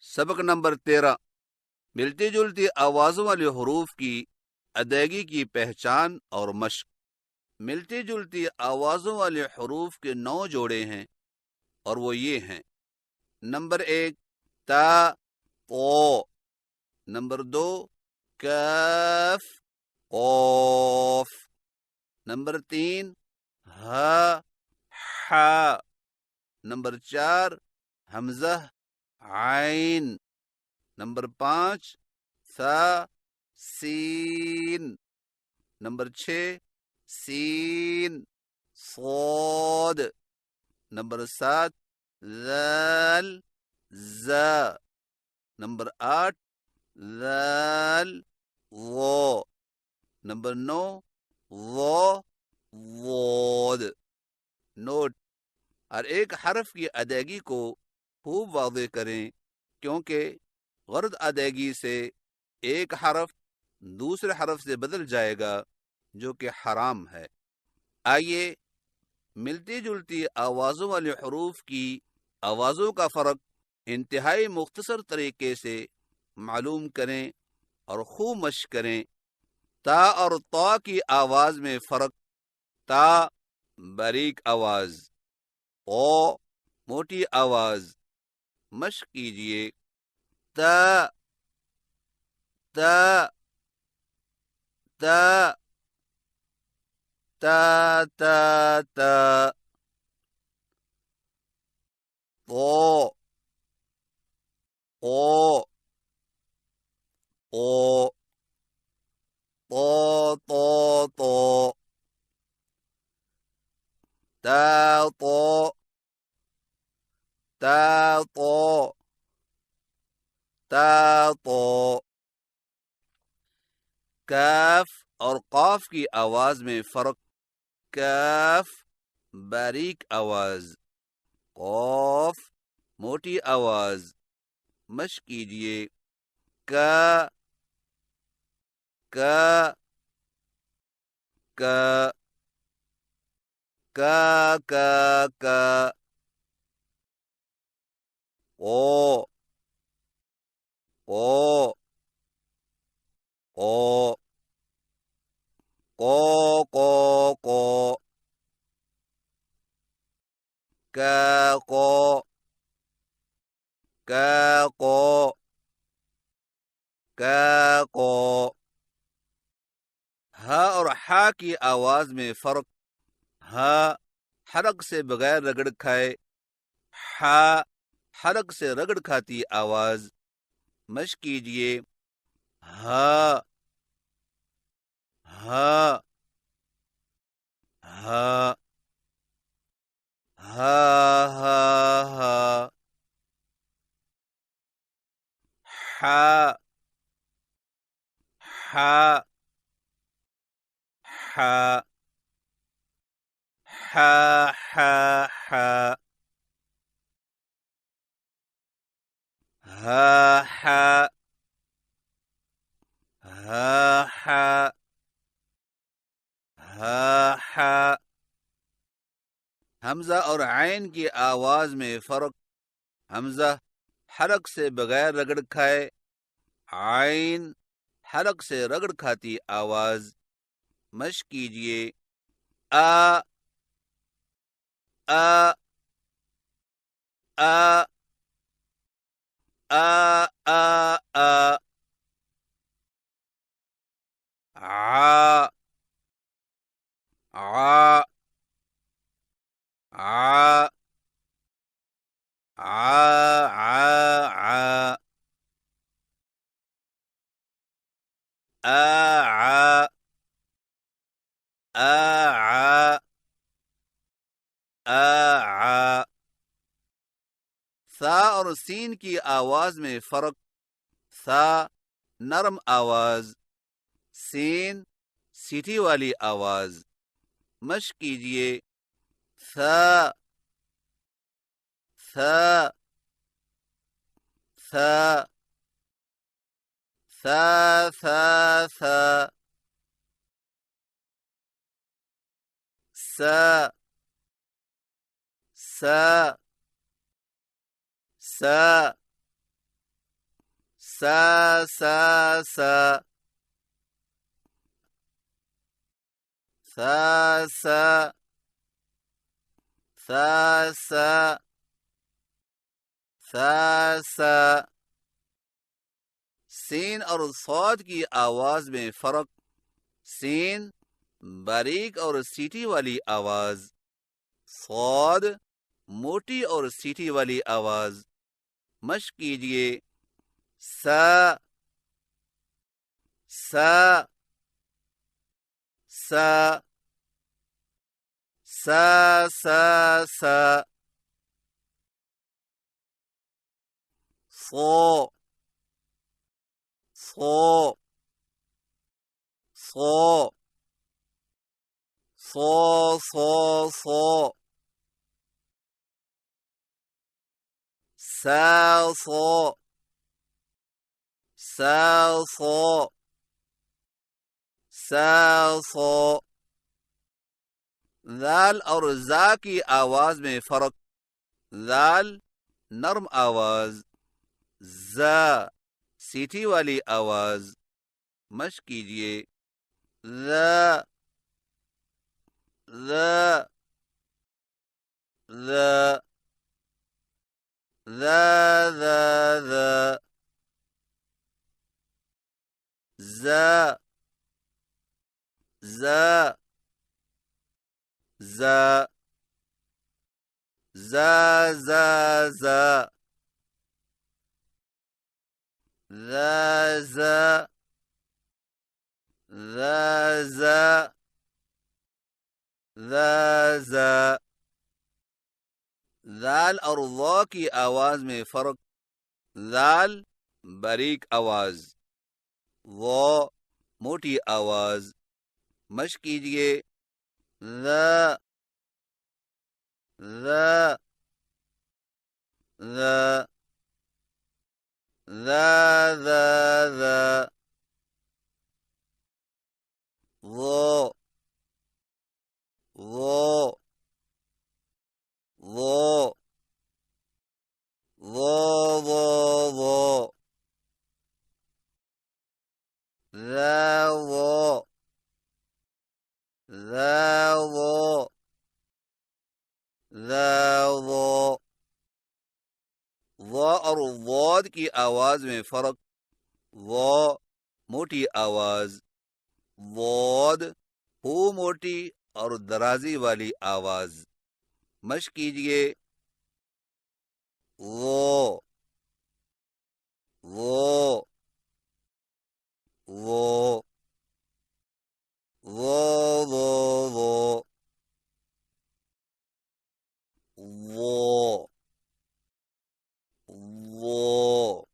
سبق نمبر 13 ملتی جلتی آوازوں والے حروف کی ادائیگی کی پہچان اور مشق۔ ملتی جلتی آوازوں والے حروف کے 9 جوڑے ہیں اور وہ یہ ہیں: نمبر 1 تا او، نمبر 2 کاف قوف، نمبر 3 ہا حا، نمبر 4 حمزہ عین، نمبر 5 ثا سین، نمبر 6 سین صاد، نمبر 7 ذال زا، نمبر 8 ذال ظا، نمبر 9 ظا ضاد۔ نوٹ: ہر ایک حرف کی ادائیگی کو خوب واضح کریں، کیونکہ غلط ادائیگی سے ایک حرف دوسرے حرف سے بدل جائے گا جو کہ حرام ہے۔ آئیے ملتی جلتی آوازوں والے حروف کی آوازوں کا فرق انتہائی مختصر طریقے سے معلوم کریں اور خوب مشق کریں۔ تا اور طا کی آواز میں فرق: تا باریک آواز، او موٹی آواز۔ مشق کیجیے: تا تا تا تا تا تا، او او او، طو طو طو، تا طو تا طو تا طو۔ کاف اور قاف کی آواز میں فرق: کاف باریک آواز، قاف موٹی آواز۔ مشق کیجیے: کا کا کا کا کا کا، او او او، قو قو قو، کا قو کا قو کا قو۔ ہا اور حا کی آواز میں فرق: ہا حلق سے بغیر رگڑ کھائے، حا حلق سے رگڑ کھاتی آواز۔ مشق کیجیے: ہا ہا ہا ہا ہا ہا، حا حا حا حا حا حا، ہا حا ہا حا ہا حا۔ حمزہ اور عین کی آواز میں فرق: حمزہ حلق سے بغیر رگڑ کھائے، عین حلق سے رگڑ کھاتی آواز۔ مشق کیجیے: آ آ آ آ آ آ، عا عا عا عا عا، آ آ آ۔ ثا اور سین کی آواز میں فرق: ثا نرم آواز، سین سیٹھی والی آواز۔ مشق کیجیے: ثا ثا ثا ثا ثا ثا، سا سا سا، سا سا سا سا سا سا سا سا سا سین اور صاد کی آواز میں فرق. سین باریک اور سیٹی والی آواز، صاد موٹی اور سیٹی والی آواز. مشق کیجئے. سا سا سا سا سا سا صو صو صو صو صو صو سا صو سا صو سا صو. ذال اور زا کی آواز میں فرق. ذال نرم آواز، زا سیٹی والی آواز. مشق کیجئے. ذا ذا ذا ذا ذا ذا زا زا زا زا زا زا ذا زا ذا زا ذا زا. ذال اور ضا کی آواز میں فرق. ذال باریک آواز، ضا موٹی آواز. مشق کیجئے. ذا ذا ذا ذا ذا ذا ضو ضو ضو ضو ضو ضو ذا ضو ذا ضو ذا ضو. ضا اور ضاد کی آواز میں فرق. ضا موٹی آواز، ضاد ہو موٹی اور درازی والی آواز. مشق کیجئے. ضو ضو ضو ضو ضو ضو ضو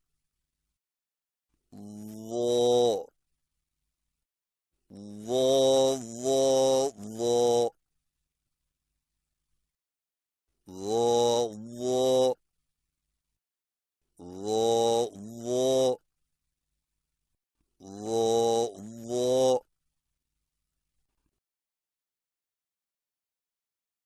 ضو ضو